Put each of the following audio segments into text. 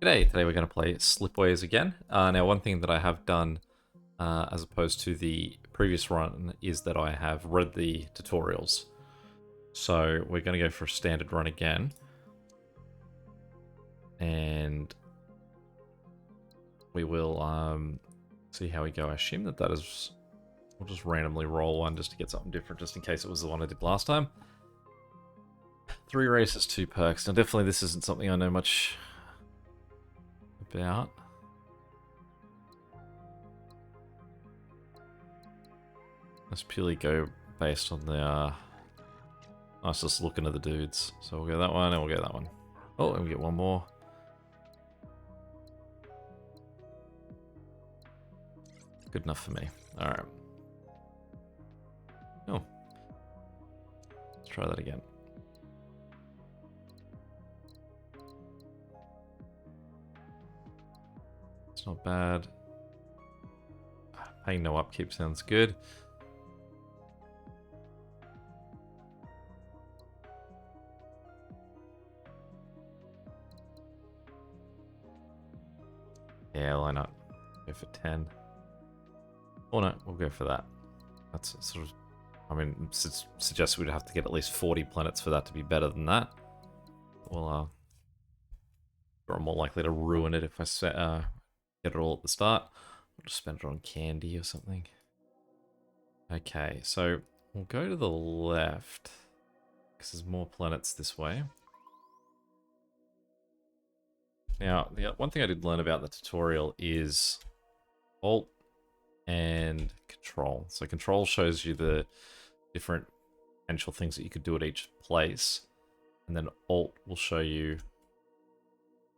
Today we're going to play Slipways again. Now, one thing that I have done, as opposed to the previous run, is that I have read the tutorials. So we're going to go for a standard run again. And we will see how we go. I assume that is... We'll just randomly roll one just to get something different, just in case it was the one I did last time. 3 races, 2 perks. Now, definitely this isn't something I know much about. Let's purely go based on the nicest looking of the dudes. So we'll go that one and we'll go that one. Oh, and we get one more. Good enough for me. Alright. Oh. Let's try that again. It's not bad. Paying no upkeep sounds good. Yeah, why not? Go for 10. Or no, we'll go for that. That's sort of... I mean, suggests we'd have to get at least 40 planets for that to be better than that. Well, I'm more likely to ruin it if I get it all at the start. I'll just spend it on candy or something. Okay, so we'll go to the left, because there's more planets this way. Now, the one thing I did learn about the tutorial is Alt and Control. So Control shows you the different potential things that you could do at each place, and then Alt will show you,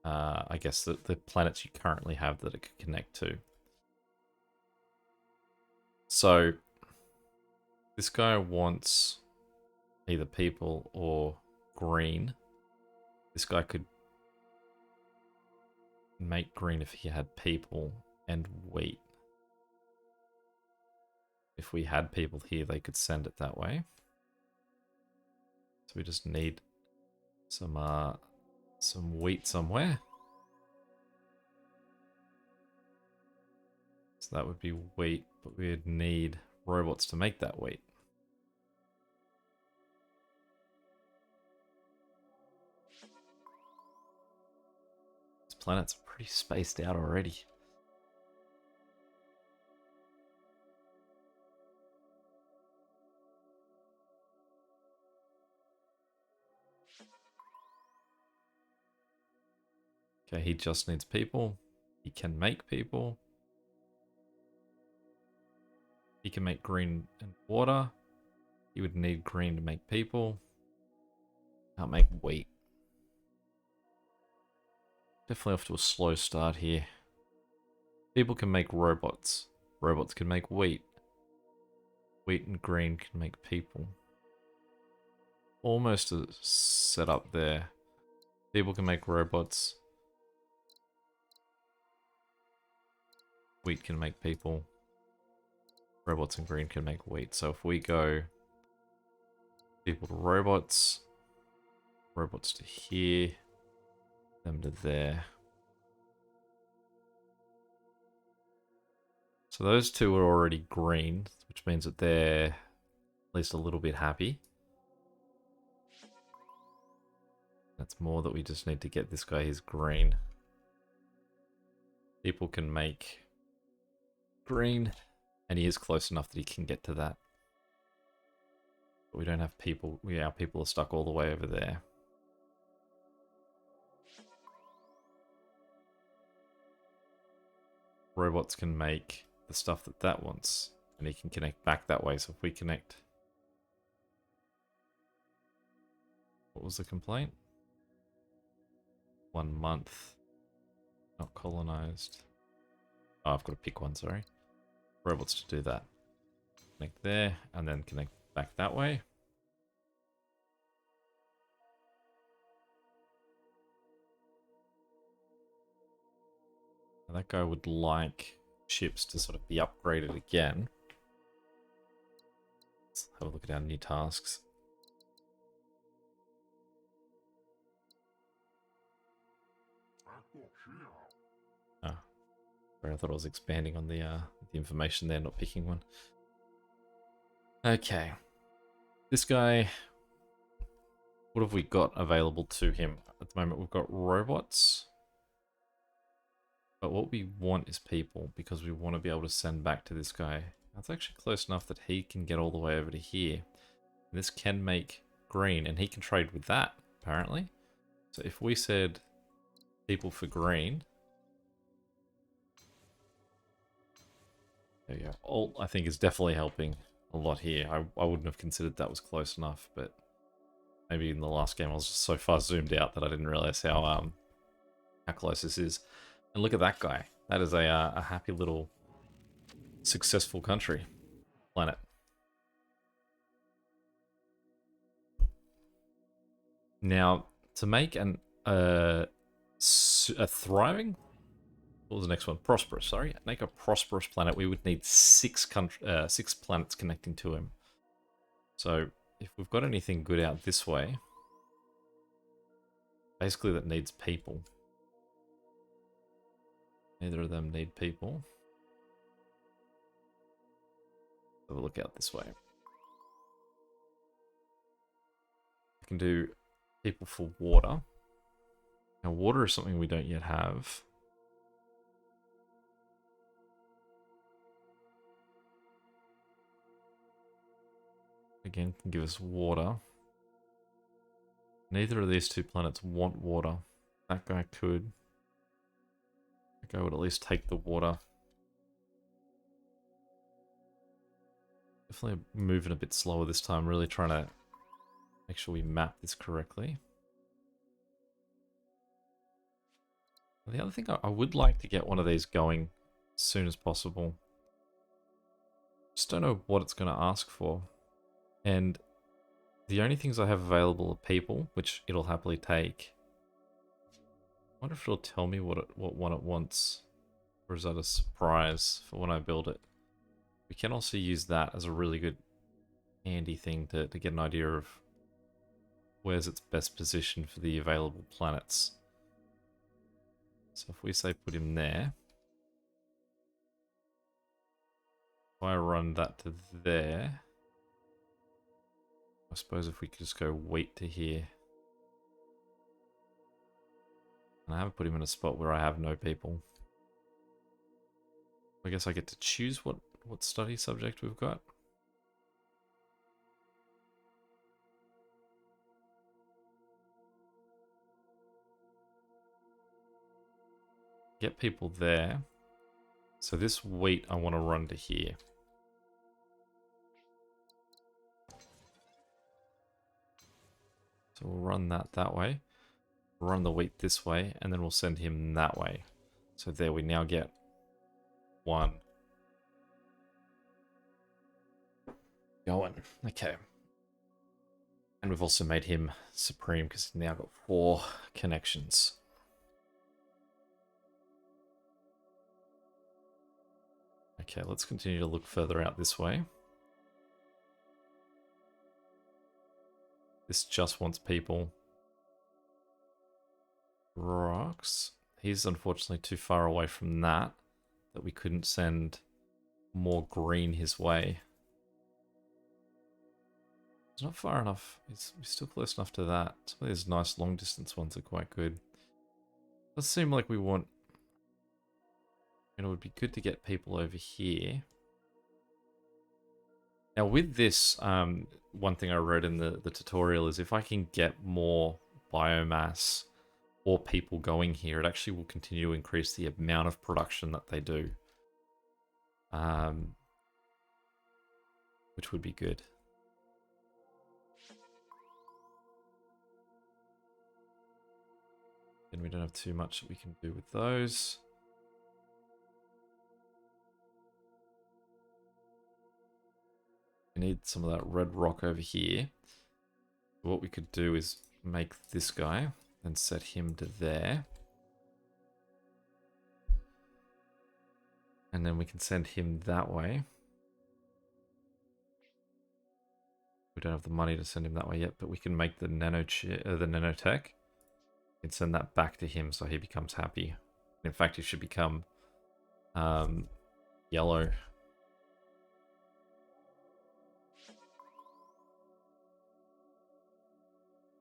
I guess, the planets you currently have that it could connect to. So this guy wants either people or green. This guy could make green if he had people and wheat. If we had people here, they could send it that way. So we just need some wheat somewhere. So that would be wheat, but we'd need robots to make that wheat. These planets are pretty spaced out already. Okay, he just needs people. He can make people. He can make green and water. He would need green to make people. Can't make wheat. Definitely off to a slow start here. People can make robots. Robots can make wheat. Wheat and green can make people. Almost a setup there. People can make robots. Wheat can make people. Robots and green can make wheat. So if we go people to robots, robots to here, them to there. So those two are already green, which means that they're at least a little bit happy. That's more that we just need to get this guy his green. People can make green, and he is close enough that he can get to that. But we don't have people. Our people are stuck all the way over there. Robots can make the stuff that wants, and he can connect back that way. So if we connect... What was the complaint? 1 month. Not colonized. Oh, I've got to pick one, sorry. Robots to do that. Connect there, and then connect back that way. And that guy would like ships to sort of be upgraded again. Let's have a look at our new tasks. Oh, sorry, I thought I was expanding on the information there, not picking one. Okay. This guy, what have we got available to him? At the moment, we've got robots. But what we want is people, because we want to be able to send back to this guy. That's actually close enough that he can get all the way over to here. And this can make green, and he can trade with that, apparently. So if we said people for green... There you go. Alt, I think, is definitely helping a lot here. I wouldn't have considered that was close enough, but maybe in the last game I was just so far zoomed out that I didn't realize how close this is. And look at that guy. That is a happy little successful country. Planet. Now, to make a thriving... What was the next one? Prosperous, sorry. Make a prosperous planet, we would need 6 planets connecting to him. So, if we've got anything good out this way... Basically that needs people. Neither of them need people. Have a look out this way. I can do people for water. Now water is something we don't yet have. Again, can give us water. Neither of these 2 planets want water. That guy could. That guy would at least take the water. Definitely moving a bit slower this time, really trying to make sure we map this correctly. The other thing, I would like to get one of these going as soon as possible. Just don't know what it's going to ask for. And the only things I have available are people, which it'll happily take. I wonder if it'll tell me what one it wants. Or is that a surprise for when I build it? We can also use that as a really good handy thing to get an idea of where's its best position for the available planets. So if we say put him there, if I run that to there, I suppose if we could just go wheat to here. And I haven't put him in a spot where I have no people. I guess I get to choose what study subject we've got. Get people there. So this wheat I want to run to here. So we'll run that way. We'll run the wheat this way, and then we'll send him that way. So there we now get 1. Going. Okay. And we've also made him supreme because he's now got 4 connections. Okay, let's continue to look further out this way. This just wants people. Rocks. He's unfortunately too far away from that we couldn't send more green his way. It's not far enough. He's still close enough to that. Some of these nice long distance ones are quite good. Does seem like we want... And it would be good to get people over here. Now with this, one thing I wrote in the tutorial is if I can get more biomass or people going here, it actually will continue to increase the amount of production that they do. Which would be good. And we don't have too much that we can do with those. We need some of that red rock over here. What we could do is make this guy and set him to there. And then we can send him that way. We don't have the money to send him that way yet, but we can make the nanotech. And send that back to him so he becomes happy. In fact, he should become yellow.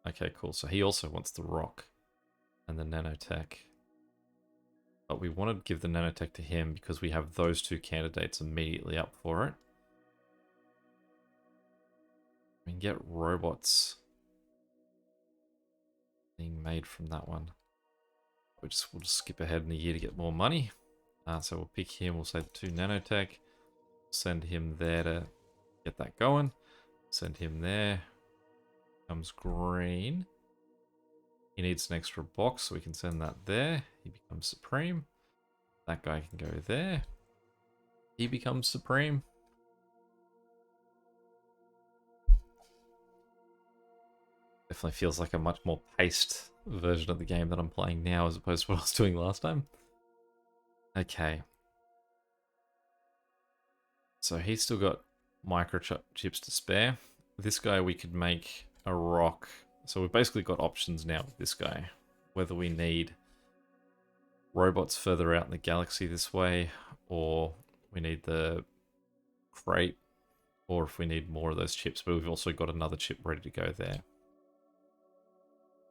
Okay, cool. So he also wants the rock and the nanotech. But we want to give the nanotech to him because we have those two candidates immediately up for it. We can get robots being made from that one. We'll just skip ahead in a year to get more money. So we'll pick him, we'll say the 2 nanotech. Send him there to get that going. Send him there. Becomes green. He needs an extra box, so we can send that there. He becomes supreme. That guy can go there. He becomes supreme. Definitely feels like a much more paced version of the game that I'm playing now as opposed to what I was doing last time. Okay. So he's still got microchips to spare. This guy we could make a rock. So we've basically got options now with this guy. Whether we need robots further out in the galaxy this way, or we need the crate, or if we need more of those chips. But we've also got another chip ready to go there.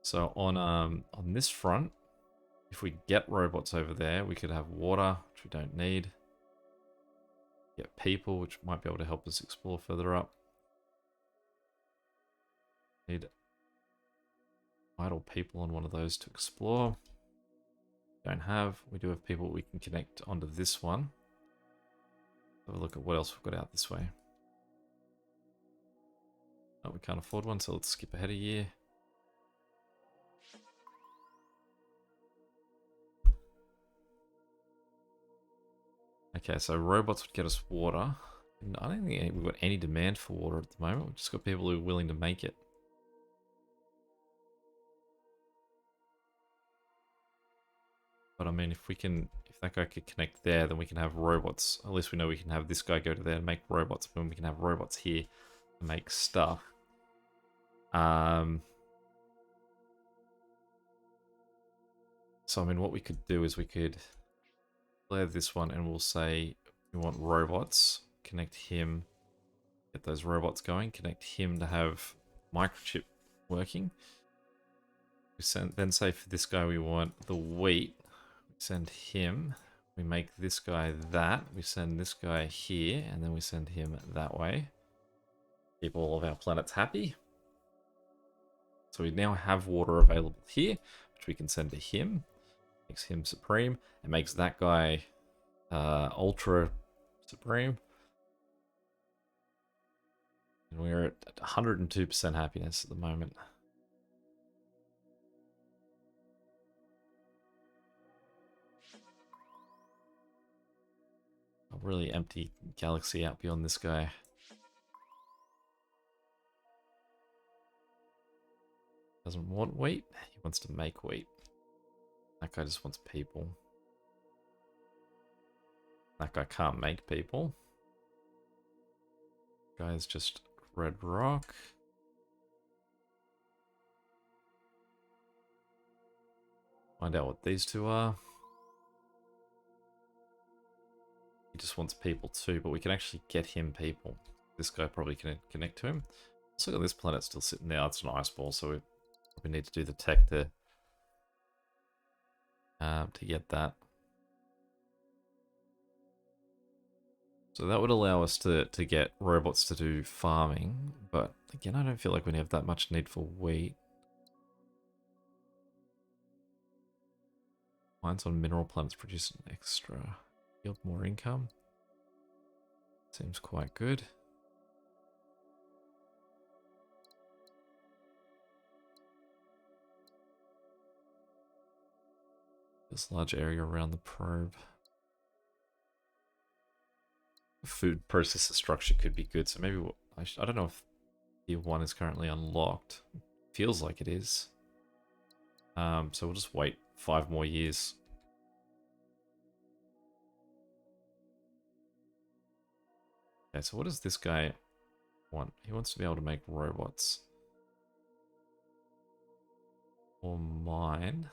So on this front, if we get robots over there, we could have water, which we don't need. Get people, which might be able to help us explore further up. Need idle people on one of those to explore. Don't have. We do have people we can connect onto this one. Have a look at what else we've got out this way. Oh, we can't afford one, so let's skip ahead a year. Okay, so robots would get us water. I don't think we've got any demand for water at the moment. We've just got people who are willing to make it. But I mean, if that guy could connect there, then we can have robots. At least we know we can have this guy go to there and make robots. But we can have robots here to make stuff. So I mean, what we could do is we could clear this one and we'll say we want robots. Connect him. Get those robots going. Connect him to have microchip working. We then say for this guy we want the wheat. We send him. We make this guy that. We send this guy here, and then we send him that way. Keep all of our planets happy. So we now have water available here, which we can send to him. Makes him supreme. It makes that guy ultra supreme. And we're at 102% happiness at the moment. A really empty galaxy out beyond this guy. Doesn't want wheat. He wants to make wheat. That guy just wants people. That guy can't make people. Guy's just red rock. Find out what these two are. He just wants people too, but we can actually get him people. This guy probably can connect to him. Also got this planet still sitting there. It's an ice ball, so we probably need to do the tech to get that. So that would allow us to get robots to do farming, but again, I don't feel like we have that much need for wheat. Mines on mineral planets produce an extra, yield more income. Seems quite good. This large area around the probe. Food processor structure could be good, so maybe I don't know if tier 1 is currently unlocked. Feels like it is. So we'll just wait 5 more years. Okay, so what does this guy want? He wants to be able to make robots. or mine.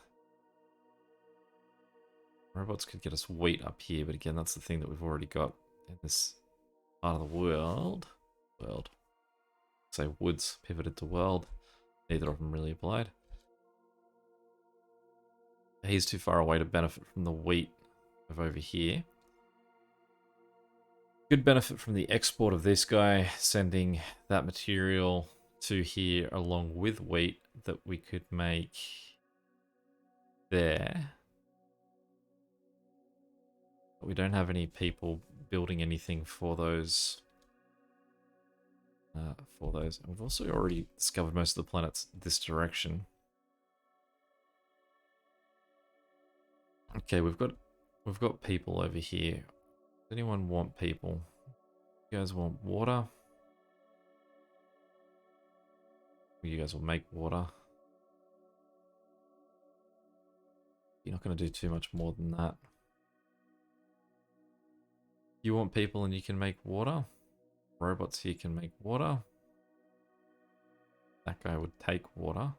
Robots could get us wheat up here, but again, that's the thing that we've already got in this part of the world. Say woods pivoted to world. Neither of them really applied. He's too far away to benefit from the wheat of over here. Good benefit from the export of this guy, sending that material to here along with wheat that we could make there. But we don't have any people building anything for those. And we've also already discovered most of the planets this direction. Okay, we've got people over here. Does anyone want people? You guys want water? You guys will make water. You're not going to do too much more than that. You want people and you can make water? Robots here can make water. That guy would take water.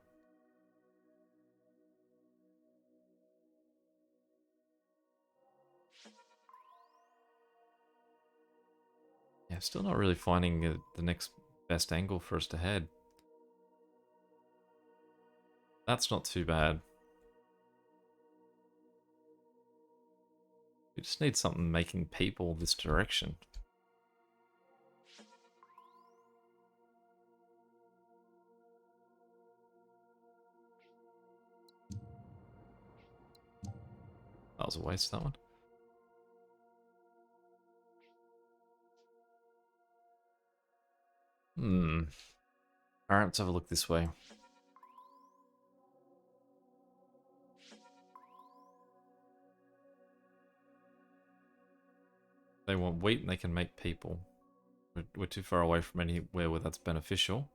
Yeah, still not really finding the next best angle for us to head. That's not too bad. We just need something making people this direction. That was a waste, that one. Alright, let's have a look this way. They want wheat and they can make people. We're too far away from anywhere where that's beneficial.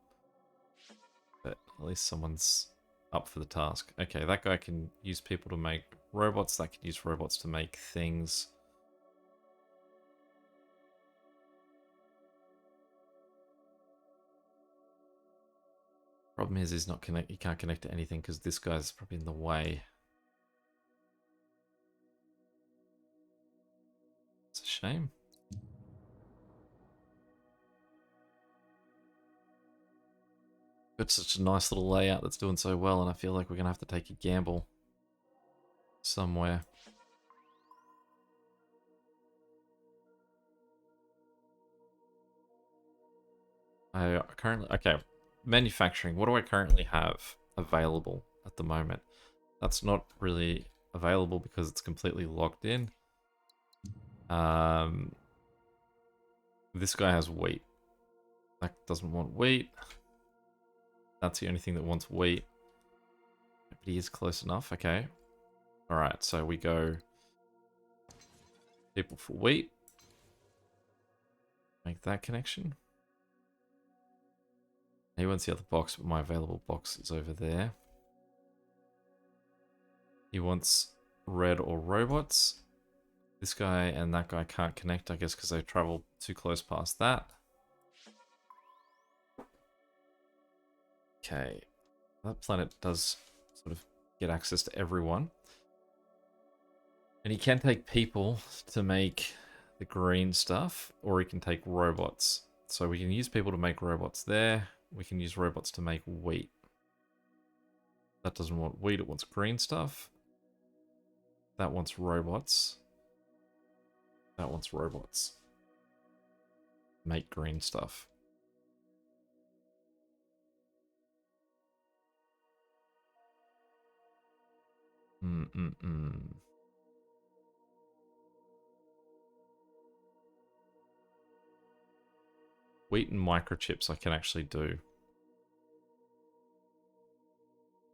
But at least someone's up for the task. Okay, that guy can use people to make robots. That can use robots to make things. Problem is he's not he can't connect to anything because this guy's probably in the way. It's a shame. It's such a nice little layout that's doing so well, and I feel like we're going to have to take a gamble somewhere. Okay, manufacturing. What do I currently have available at the moment? That's not really available because it's completely locked in. This guy has wheat. That doesn't want wheat. That's the only thing that wants wheat. But he is close enough. Okay. Alright, so we go people for wheat. Make that connection. He wants the other box, but my available box is over there. He wants red or robots. This guy and that guy can't connect, I guess, because they travel too close past that. Okay. That planet does sort of get access to everyone. And he can take people to make the green stuff, or he can take robots. So we can use people to make robots there. We can use robots to make wheat. That doesn't want wheat, it wants green stuff. That wants robots. That wants robots. Make green stuff. Wheat and microchips I can actually do.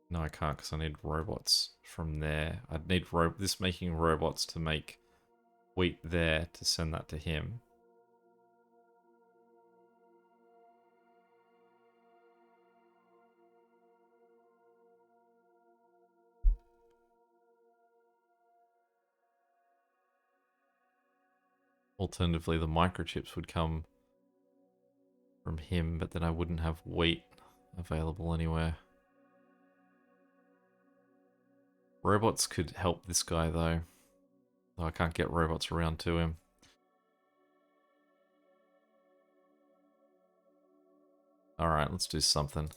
No, I can't because I need robots from there. I'd need this making robots to make wheat there to send that to him. Alternatively, the microchips would come from him, but then I wouldn't have wheat available anywhere. Robots could help this guy though. Though I can't get robots around to him. Alright, let's do something.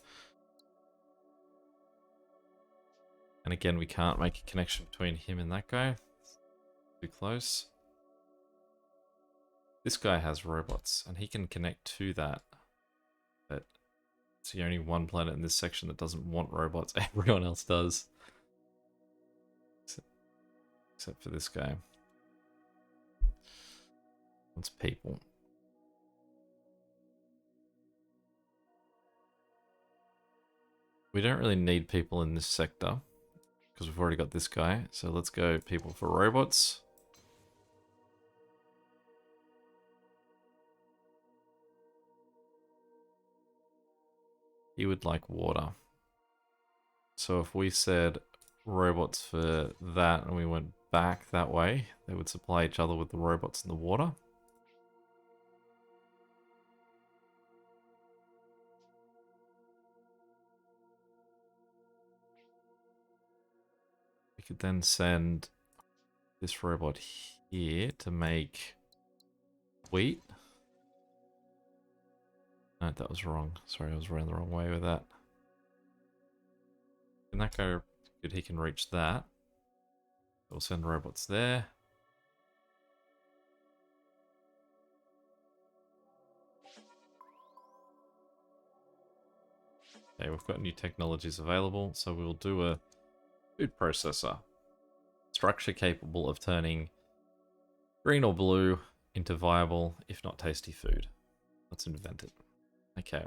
And again, we can't make a connection between him and that guy. Too close. This guy has robots, and he can connect to that. But it's the only one planet in this section that doesn't want robots. Everyone else does. Except for this guy. Wants people. We don't really need people in this sector, because we've already got this guy. So let's go people for robots. He would like water. So if we said robots for that and we went back that way, they would supply each other with the robots and the water. We could then send this robot here to make wheat. No, that was wrong. Sorry, I was running the wrong way with that. Can that go good? He can reach that. We'll send robots there. Okay, we've got new technologies available, so we'll do a food processor. Structure capable of turning green or blue into viable, if not tasty food. Let's invent it. Okay.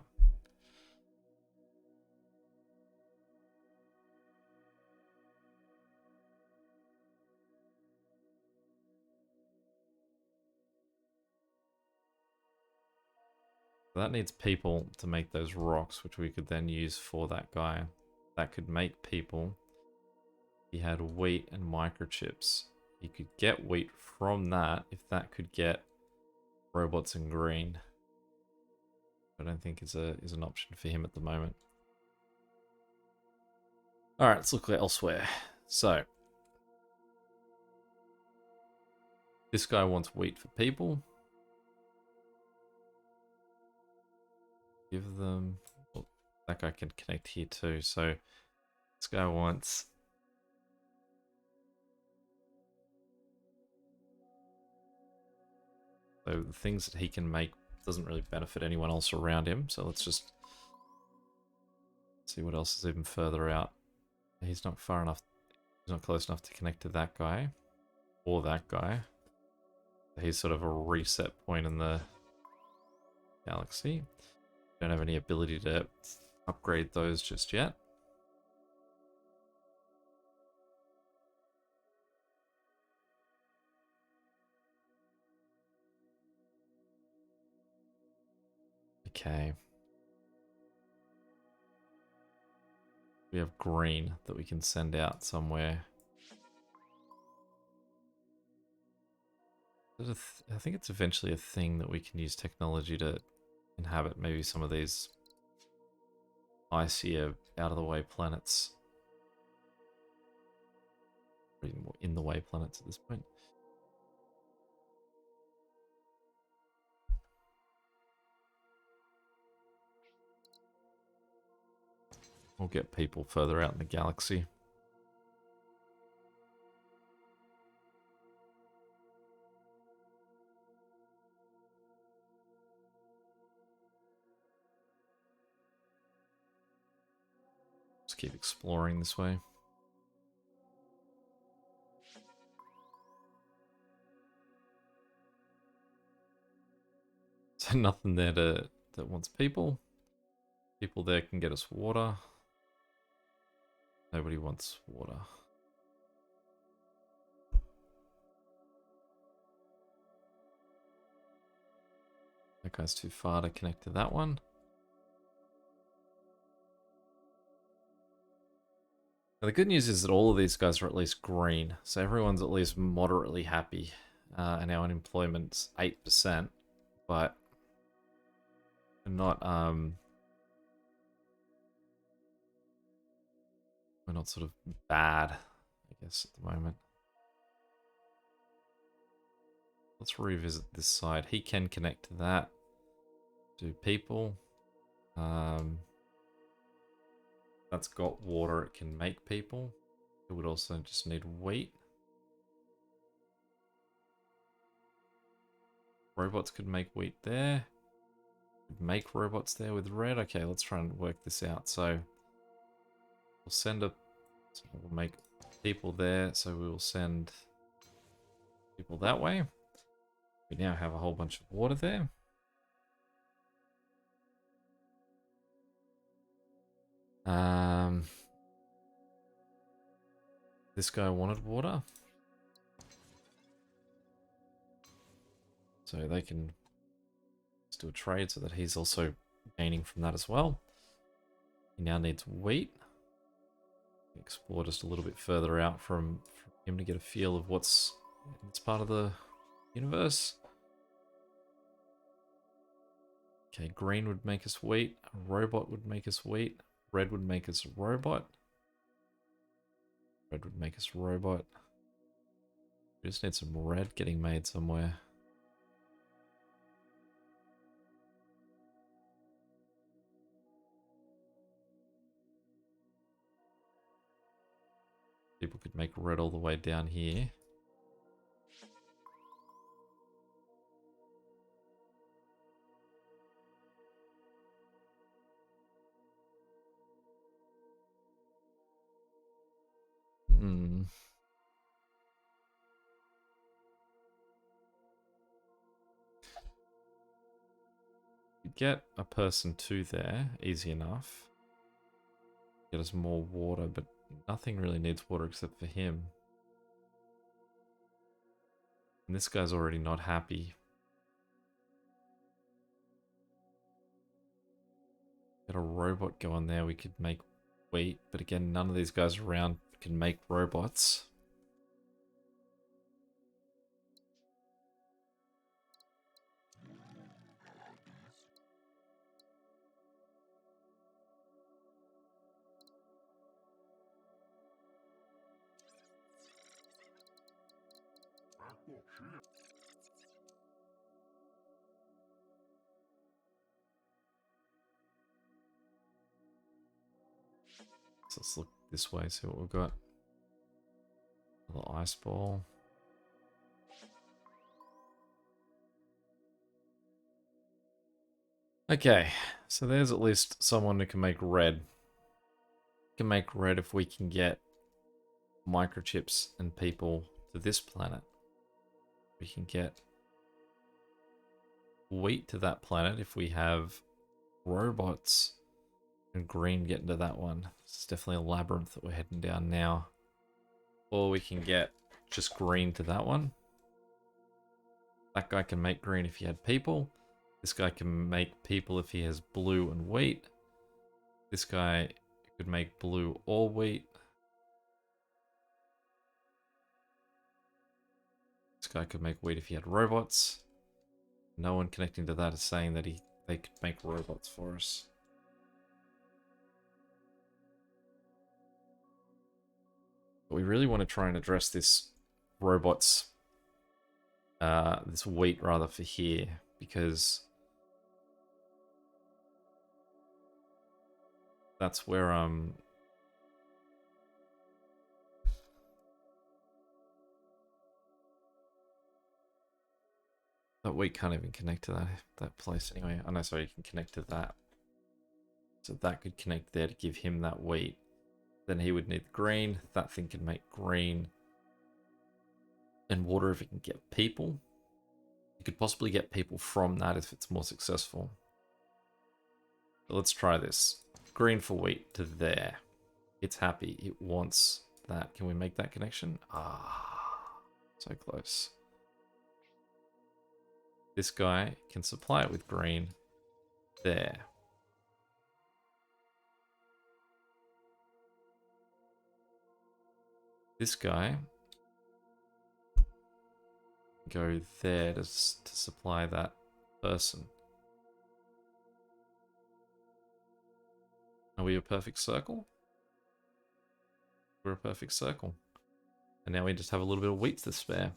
That needs people to make those rocks, which we could then use for that guy. That could make people. He had wheat and microchips. He could get wheat from that if that could get robots in green. I don't think is an option for him at the moment. Alright, let's look elsewhere. So, this guy wants wheat for people. Give them... Well, that guy can connect here too. So, this guy wants... So, the things that he can make doesn't really benefit anyone else around him. So, let's just see what else is even further out. He's not far enough. He's not close enough to connect to that guy. Or that guy. He's sort of a reset point in the galaxy. Don't have any ability to upgrade those just yet. Okay. We have green that we can send out somewhere. I think it's eventually a thing that we can use technology to inhabit maybe some of these icier, out-of-the-way planets. Or even more in-the-way planets at this point. We'll get people further out in the galaxy. Just keep exploring this way. So nothing there that wants people. People there can get us water. Nobody wants water. That guy's too far to connect to that one. Now, the good news is that all of these guys are at least green, so everyone's at least moderately happy. And our unemployment's 8%, but we're not sort of bad guess, at the moment. Let's revisit this side. He can connect to that. Do people. That's got water, it can make people. It would also just need wheat. Robots could make wheat there. Make robots there with red. Okay, let's try and work this out. So we'll send a... So we'll make people there. So we will send people that way. We now have a whole bunch of water there. This guy wanted water. So they can just do a trade so that he's also gaining from that as well. He now needs wheat. Explore just a little bit further out from him to get a feel of what's in this part of the universe. Okay, green would make us wheat. A robot would make us wheat. Red would make us a robot. Red would make us robot. We just need some red getting made somewhere. People could make red all the way down here. Get a person to there, easy enough. Get us more water, but nothing really needs water except for him. And this guy's already not happy. Get a robot go on there, we could make wheat, but again, none of these guys around can make robots. So let's look this way, see what we've got. A little ice ball. Okay, so there's at least someone who can make red. Can make red if we can get microchips and people to this planet. We can get wheat to that planet if we have robots and green get into that one. It's definitely a labyrinth that we're heading down now. Or we can get just green to that one. That guy can make green if he had people. This guy can make people if he has blue and wheat. This guy could make blue or wheat. This guy could make wheat if he had robots. No one connecting to that is saying that they could make robots for us. But we really want to try and address this robots, this wheat rather, for here, because that's where that wheat can't even connect to that place anyway. Oh no, sorry, you can connect to that. So that could connect there to give him that wheat. Then he would need green. That thing can make green. And water if it can get people. You could possibly get people from that if it's more successful. But let's try this. Green for wheat to there. It's happy. It wants that. Can we make that connection? Ah, so close. This guy can supply it with green. There. This guy go there to supply that person. Are we a perfect circle? We're a perfect circle. And now we just have a little bit of wheat to spare.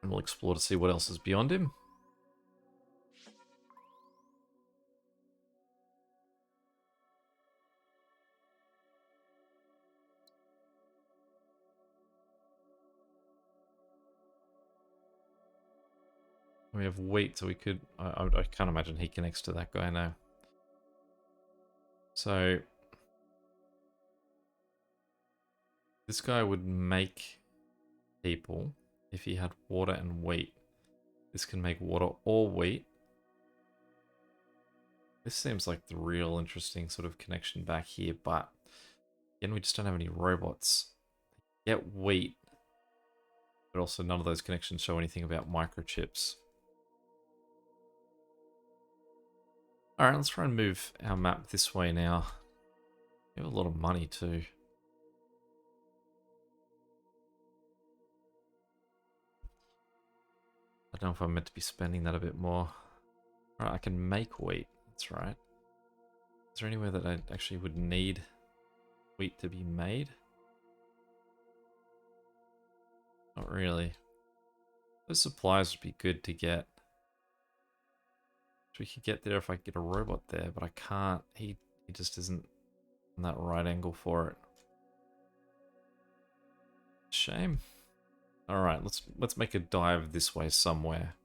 And we'll explore to see what else is beyond him. We have wheat, so we could... I can't imagine he connects to that guy now. So... this guy would make people if he had water and wheat. This can make water or wheat. This seems like the real interesting sort of connection back here, but again, we just don't have any robots. Get wheat, but also none of those connections show anything about microchips. Alright, let's try and move our map this way now. We have a lot of money too. I don't know if I'm meant to be spending that a bit more. Alright, I can make wheat. That's right. Is there anywhere that I actually would need wheat to be made? Not really. Those supplies would be good to get. We could get there if I get a robot there, but I can't. He just isn't on that right angle for it. Shame. Alright, let's make a dive this way somewhere.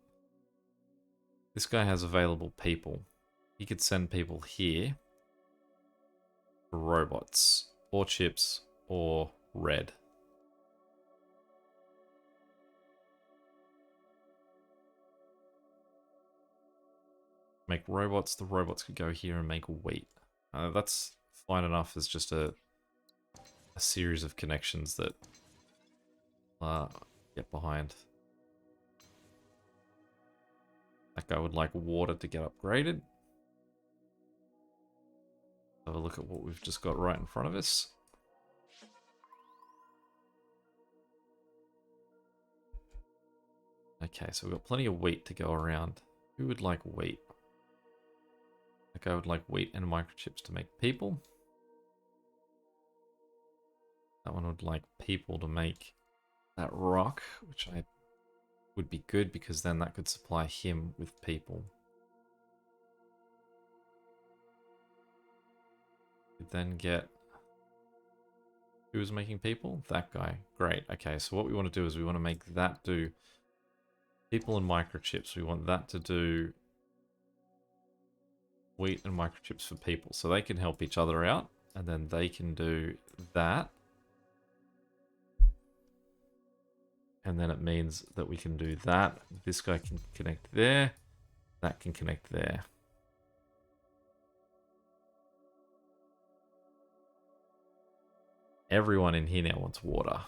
This guy has available people. He could send people here for robots, or chips, or red. Make robots, the robots could go here and make wheat. That's fine enough as just a series of connections that get behind. That guy would like water to get upgraded. Have a look at what we've just got right in front of us. Okay, so we've got plenty of wheat to go around. Who would like wheat? That guy would like wheat and microchips to make people. That one would like people to make that rock, which I would be good because then that could supply him with people. Could then get... who was making people? That guy. Great. Okay, so what we want to do is we want to make that do people and microchips. We want that to do wheat and microchips for people. So they can help each other out. And then they can do that. And then it means that we can do that. This guy can connect there. That can connect there. Everyone in here now wants water.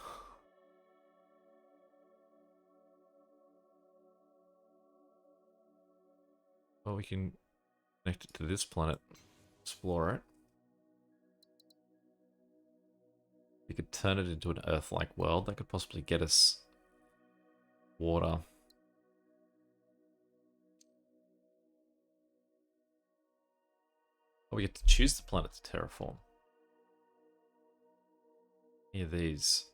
Well, we can connect it to this planet. Explore it. We could turn it into an Earth-like world. That could possibly get us water. Oh, we get to choose the planet to terraform. Any of these.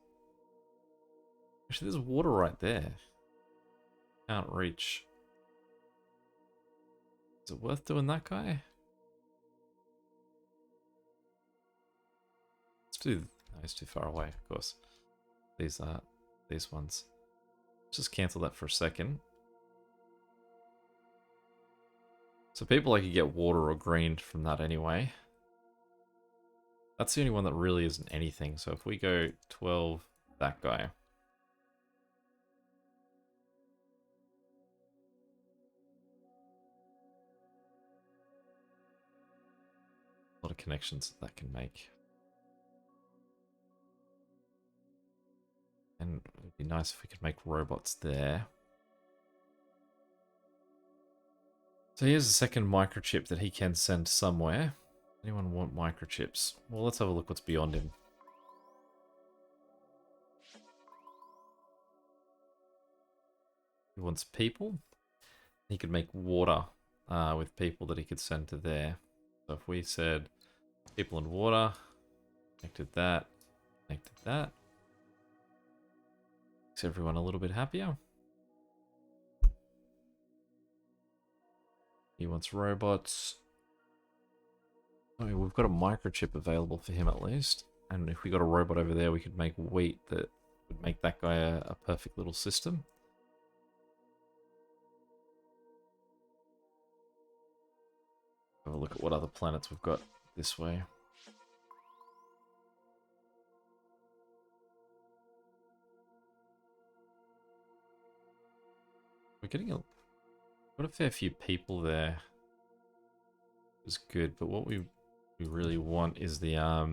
Actually, there's water right there. Can't reach. Is it worth doing that guy? Let's do... no, he's too far away, of course. These ones. Just cancel that for a second. So people like you get water or green from that anyway. That's the only one that really isn't anything. So if we go 12, that guy. A lot of connections that can make. And it would be nice if we could make robots there. So here's a second microchip that he can send somewhere. Anyone want microchips? Well, let's have a look what's beyond him. He wants people. He could make water with people that he could send to there. So if we said people and water, Connected that. Connected that. Makes everyone a little bit happier. He wants robots. I mean, we've got a microchip available for him at least. And if we got a robot over there, we could make wheat that would make that guy a perfect little system. Have a look at what other planets we've got this way. We're getting got a fair few people there. It's good, but what we really want is the I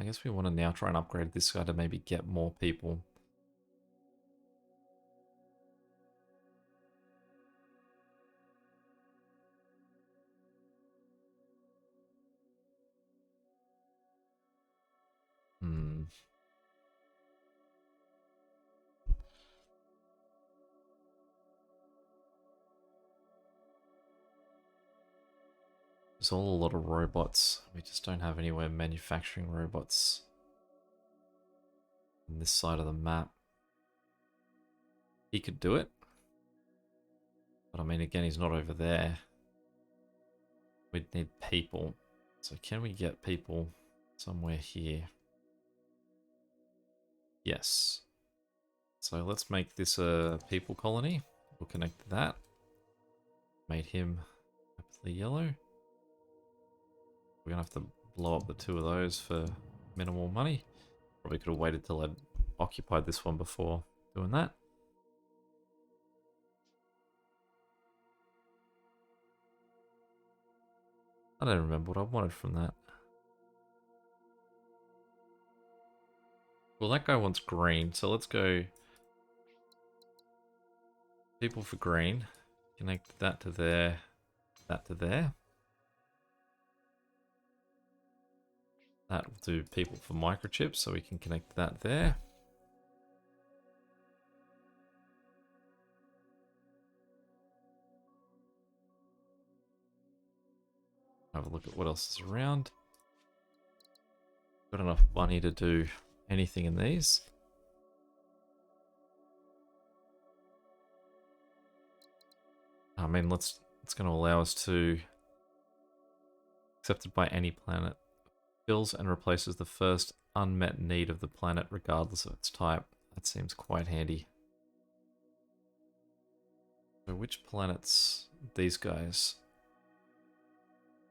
guess we want to now try and upgrade this guy to maybe get more people. There's all a lot of robots. We just don't have anywhere manufacturing robots on this side of the map. He could do it. But I mean, again, he's not over there. We'd need people. So can we get people somewhere here? Yes. So let's make this a people colony. We'll connect to that. Made him rapidly yellow. We're gonna have to blow up the two of those for minimal money. Probably could have waited till I'd occupied this one before doing that. I don't remember what I wanted from that. Well, that guy wants green, so let's go people for green. Connect that to there, that to there. That will do people for microchips, so we can connect that there. Have a look at what else is around. Got enough money to do anything in these. I mean, it's going to allow us to accepted by any planet. Fills and replaces the first unmet need of the planet regardless of its type. That seems quite handy. So which planets? These guys.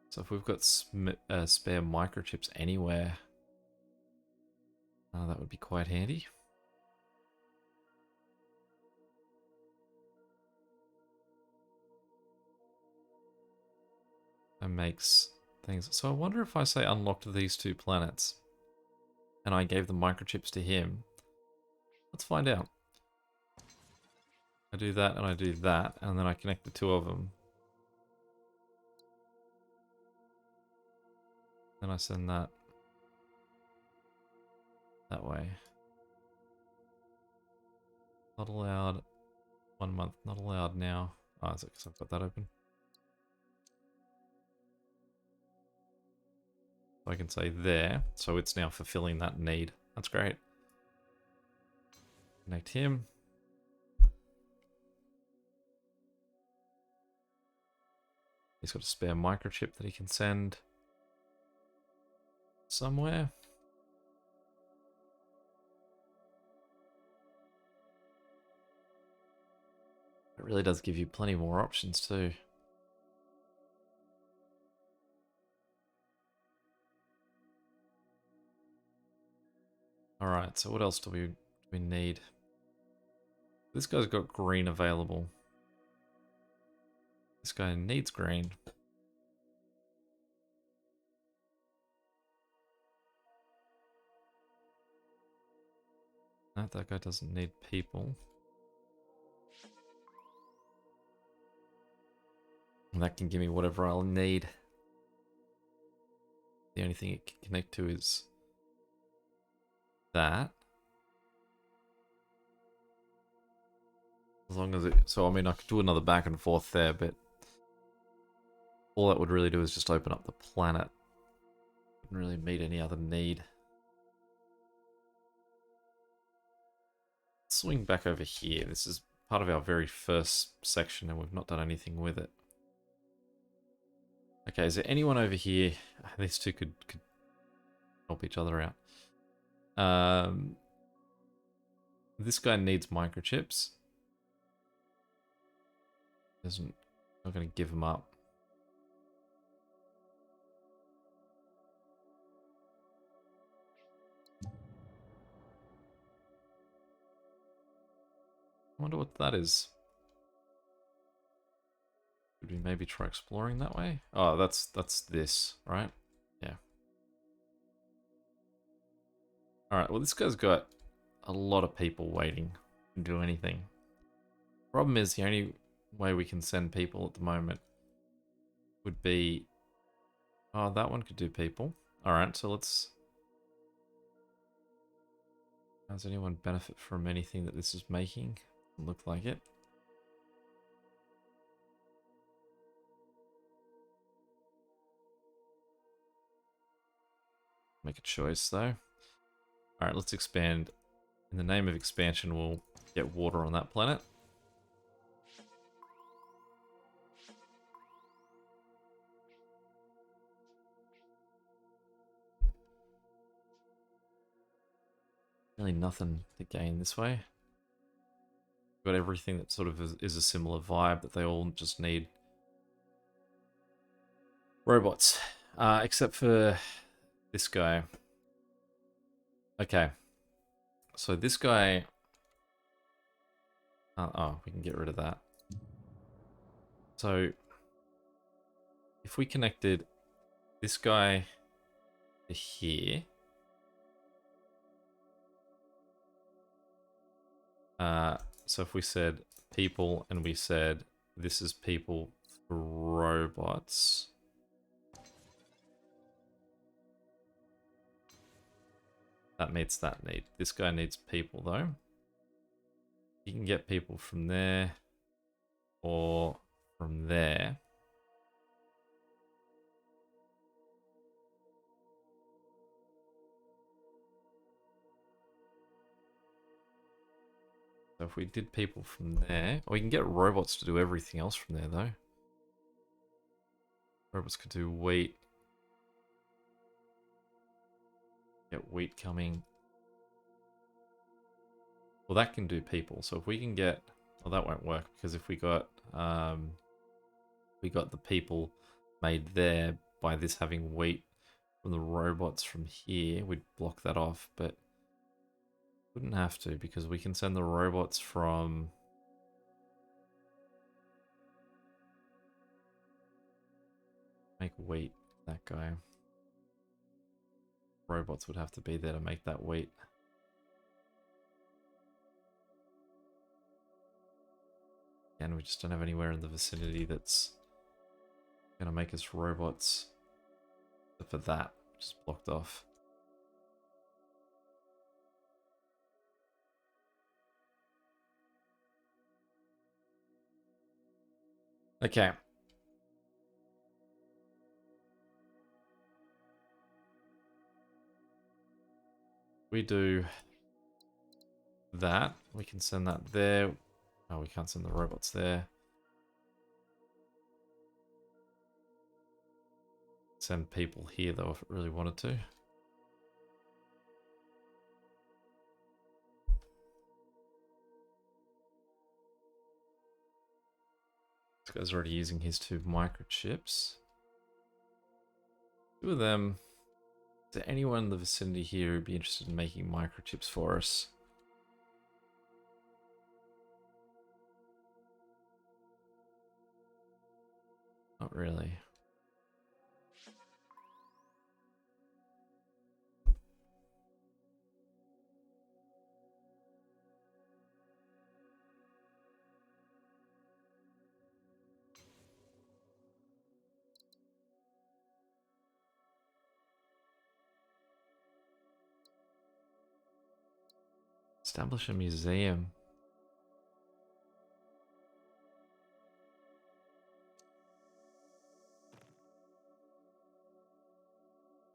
So if we've got spare microchips anywhere, that would be quite handy. That makes things. So I wonder if I say unlocked these two planets and I gave the microchips to him. Let's find out. I do that and I do that, and then I connect the two of them. Then I send that way. Not allowed 1 month, not allowed now. Oh, is it because I've got that open? So I can say there, so it's now fulfilling that need. That's great. Connect him. He's got a spare microchip that he can send somewhere. It really does give you plenty more options too. Alright, so what else do we need? This guy's got green available. This guy needs green. No, that guy doesn't need people. And that can give me whatever I'll need. The only thing it can connect to is that. As long as it... So, I mean, I could do another back and forth there, but all that would really do is just open up the planet. Didn't really meet any other need. Swing back over here. This is part of our very first section and we've not done anything with it. Okay, is there anyone over here? These two could help each other out. This guy needs microchips. Not going to give him up. I wonder what that is. Could we maybe try exploring that way? Oh, that's this, right? Yeah. Alright, well this guy's got a lot of people waiting to do anything. Problem is, the only way we can send people at the moment would be... Oh, that one could do people. Alright, so let's... Does anyone benefit from anything that this is making? Doesn't look like it. Make a choice though. Alright, let's expand. In the name of expansion, we'll get water on that planet. Really nothing to gain this way. Got everything that sort of is a similar vibe, that they all just need robots. Except for this guy. Okay. So this guy... oh, we can get rid of that. So if we connected this guy to here... so if we said people and we said this is people for robots... That meets that need. This guy needs people though. You can get people from there or from there. So if we did people from there, or we can get robots to do everything else from there though. Robots could do wheat. Get wheat coming. Well, that can do people. So if we can get, well, that won't work because if we got the people made there by this having wheat from the robots from here, we'd block that off, but wouldn't have to because we can send the robots from make wheat, that guy. Robots would have to be there to make that wheat. And we just don't have anywhere in the vicinity that's gonna make us robots. Except for that, just blocked off. Okay. We do that. We can send that there. Oh, we can't send the robots there. Send people here though if it really wanted to. This guy's already using his 2 microchips. 2 of them. Is there anyone in the vicinity here who'd be interested in making microchips for us? Not really. Establish a museum.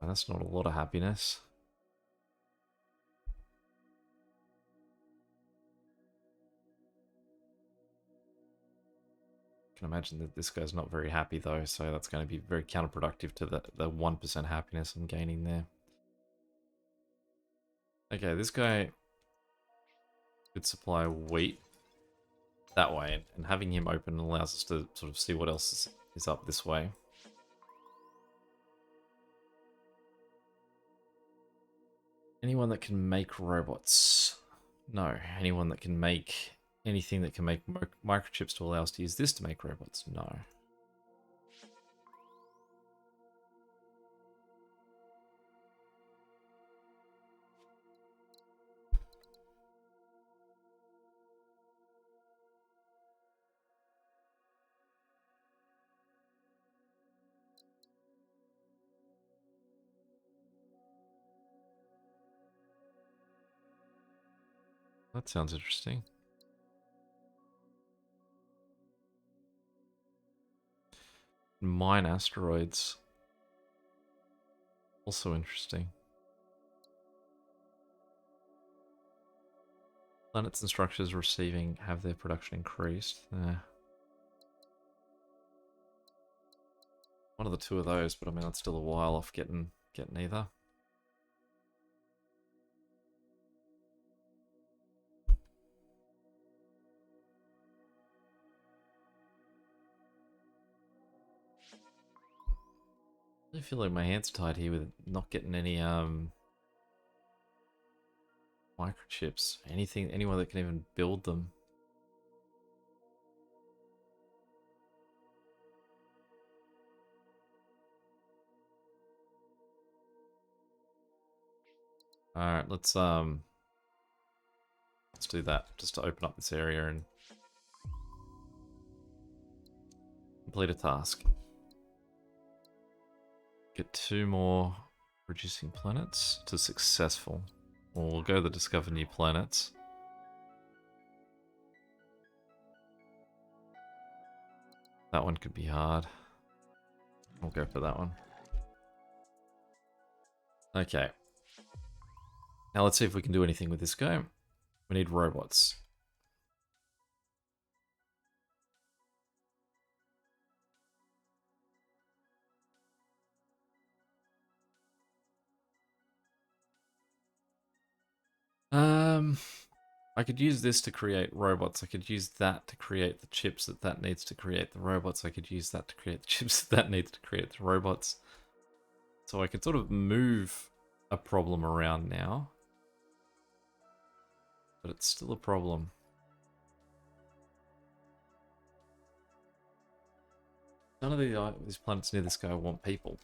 And that's not a lot of happiness. I can imagine that this guy's not very happy though, so that's going to be very counterproductive to the 1% happiness I'm gaining there. Okay, this guy could supply wheat that way, and having him open allows us to sort of see what else is up this way. Anyone that can make robots? No. Anyone that can make anything that can make microchips to allow us to use this to make robots? No. That sounds interesting. Mine asteroids. Also interesting. Planets and structures receiving have their production increased. One of the two of those, but I mean that's still a while off getting either. I feel like my hands are tied here with not getting any microchips. Anyone that can even build them. Alright, let's do that just to open up this area and complete a task. Get 2 more producing planets to successful. Well, we'll go to discover new planets. That one could be hard. We'll go for that one. Okay. Now let's see if we can do anything with this guy. We need robots. I could use this to create robots. I could use that to create the chips that needs to create the robots. I could use that to create the chips that needs to create the robots. So I can sort of move a problem around now. But it's still a problem. None of these planets near this guy want people.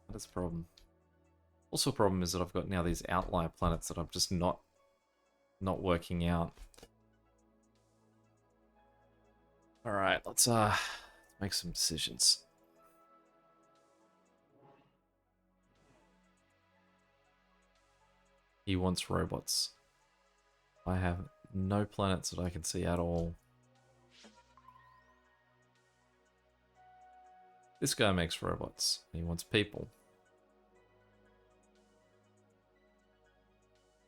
That's a problem. Also a problem is that I've got now these outlier planets that I'm just not working out. Alright, let's make some decisions. He wants robots. I have no planets that I can see at all. This guy makes robots. He wants people.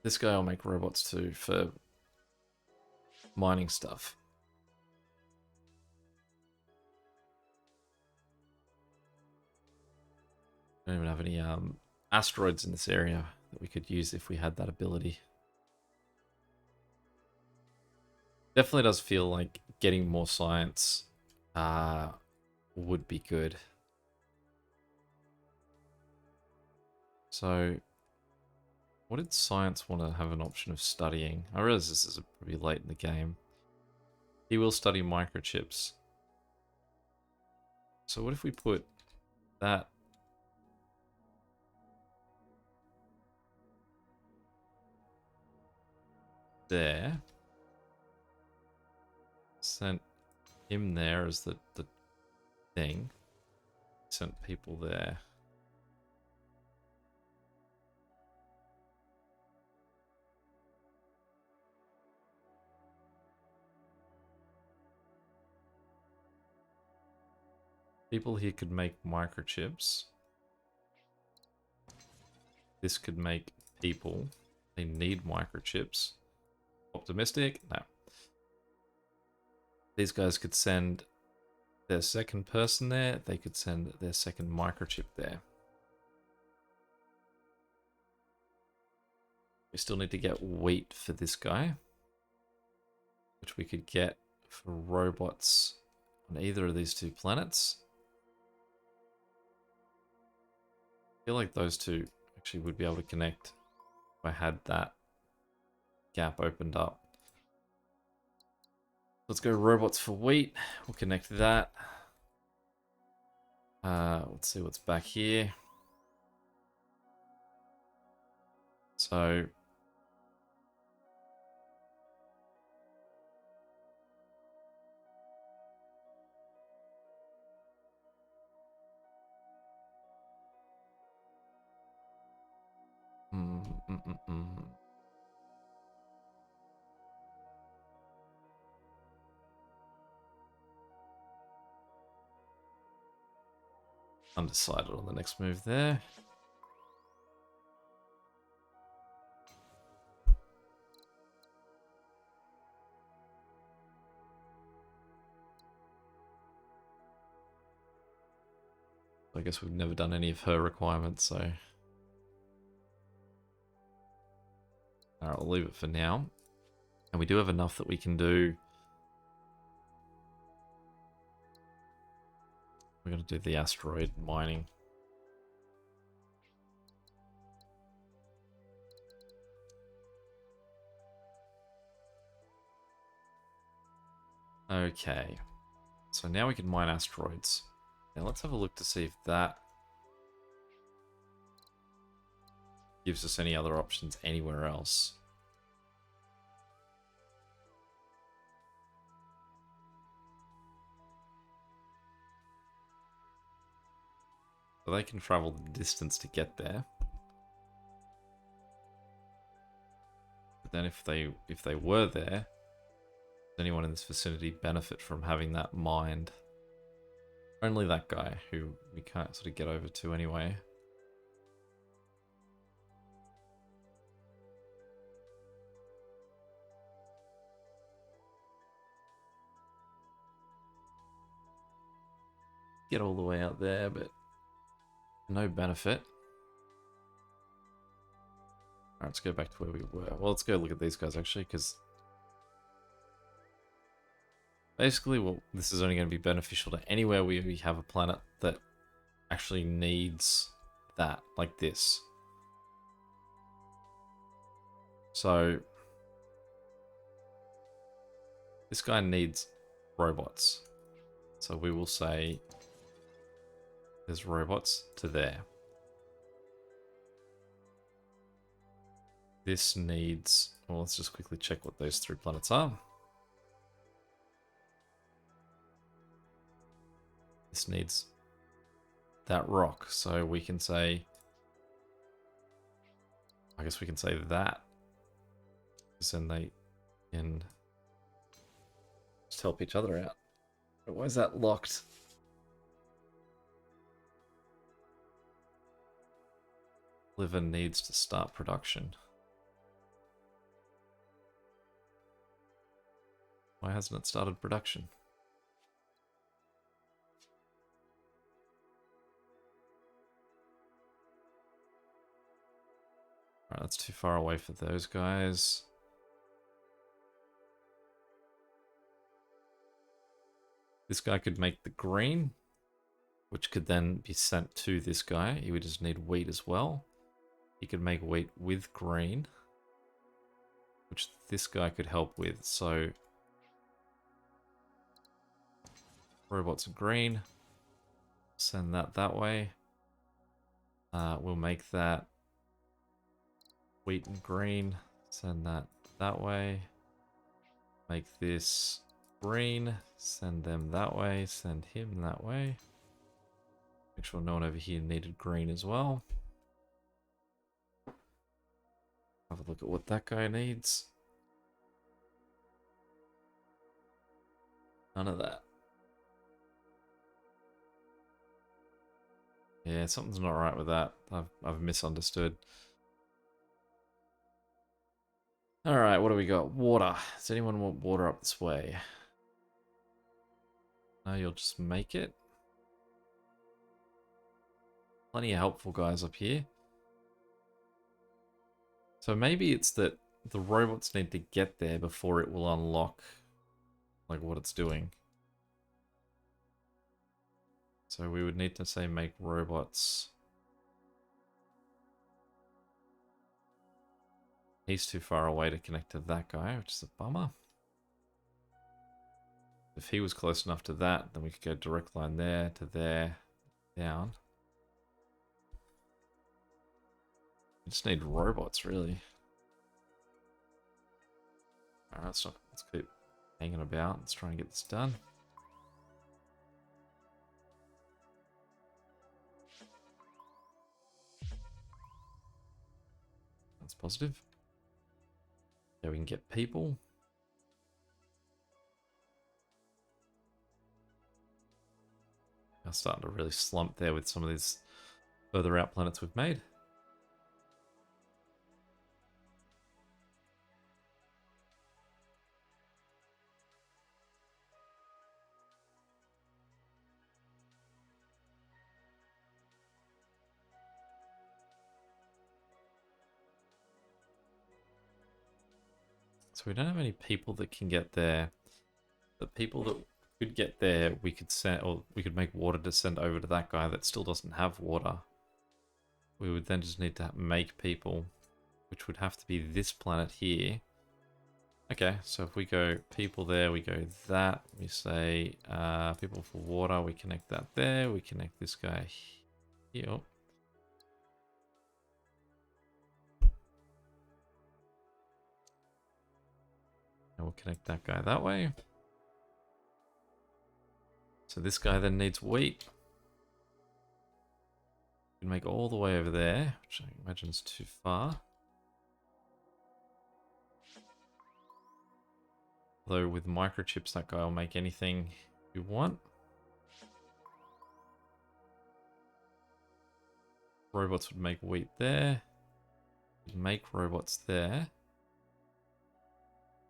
This guy will make robots too for mining stuff. I don't even have any asteroids in this area that we could use if we had that ability. Definitely does feel like getting more science would be good. So, what did science want to have an option of studying? I realize this is pretty late in the game. He will study microchips. So what if we put that there? Sent him there as the thing. Sent people there. People here could make microchips. This could make people. They need microchips. Optimistic? No. These guys could send their second person there. They could send their second microchip there. We still need to get wheat for this guy, which we could get for robots on either of these two planets. I feel like those two actually would be able to connect if I had that gap opened up. Let's go robots for wheat. We'll connect that. Let's see what's back here. So undecided on the next move there. I guess we've never done any of her requirements, so alright, I'll leave it for now. And we do have enough that we can do. We're going to do the asteroid mining. Okay, so now we can mine asteroids. Now let's have a look to see if that gives us any other options anywhere else. So they can travel the distance to get there. But then if they were there, does anyone in this vicinity benefit from having that mined? Only that guy, who we can't sort of get over to anyway. Get all the way out there, but no benefit. Alright, let's go back to where we were. Well, let's go look at these guys actually, because basically, well, this is only going to be beneficial to anywhere we have a planet that actually needs that, like this. So, this guy needs robots. So we will say there's robots to there. This needs, well, let's just quickly check what those 3 planets are. This needs that rock, so we can say, I guess we can say that, because then they can just help each other out. But why is that locked? Liver needs to start production. Why hasn't it started production? Alright, that's too far away for those guys. This guy could make the green, which could then be sent to this guy. He would just need wheat as well. He could make wheat with green, which this guy could help with. So, robots are green. Send that way. We'll make that wheat and green. Send that way. Make this green. Send them that way. Send him that way. Make sure no one over here needed green as well. Have a look at what that guy needs. None of that. Yeah, something's not right with that. I've misunderstood. Alright, what do we got? Water. Does anyone want water up this way? No, you'll just make it. Plenty of helpful guys up here. So maybe it's that the robots need to get there before it will unlock like what it's doing. So we would need to say make robots. He's too far away to connect to that guy, which is a bummer. If he was close enough to that, then we could go direct line there to there, down. We just need robots, really. Alright, let's keep hanging about. Let's try and get this done. That's positive. Yeah, we can get people. I'm starting to really slump there with some of these further out planets we've made. So we don't have any people that can get there. The people that could get there, we could send, or we could make water to send over to that guy that still doesn't have water. We would then just need to make people, which would have to be this planet here. Okay, so if we go people there, we go that, we say people for water, we connect that there, we connect this guy here. And we'll connect that guy that way. So this guy then needs wheat. We can make all the way over there, which I imagine is too far. Although with microchips, that guy will make anything you want. Robots would make wheat there. We'd make robots there.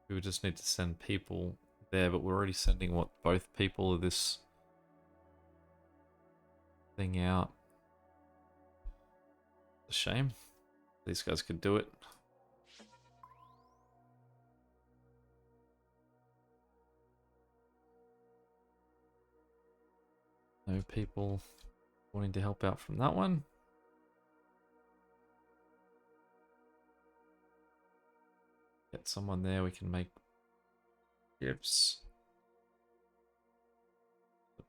We would just need to send people there, but we're already sending, what, both people of this thing out. A shame. These guys could do it. No people wanting to help out from that one. Get someone there, we can make gifts.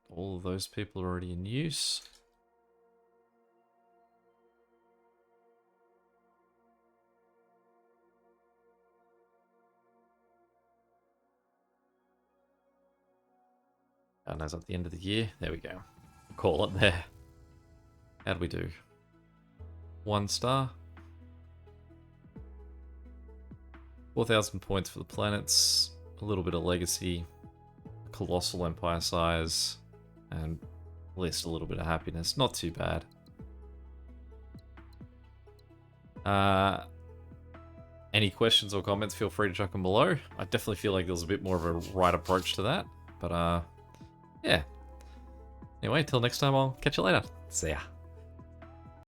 All of those people are already in use. And as at the end of the year, there we go. Call it there. How'd we do? 1 star. 4,000 points for the planets. A little bit of legacy. Colossal empire size. And at least a little bit of happiness. Not too bad. Any questions or comments, feel free to chuck them below. I definitely feel like there was a bit more of a right approach to that. But yeah. Anyway, till next time, I'll catch you later. See ya.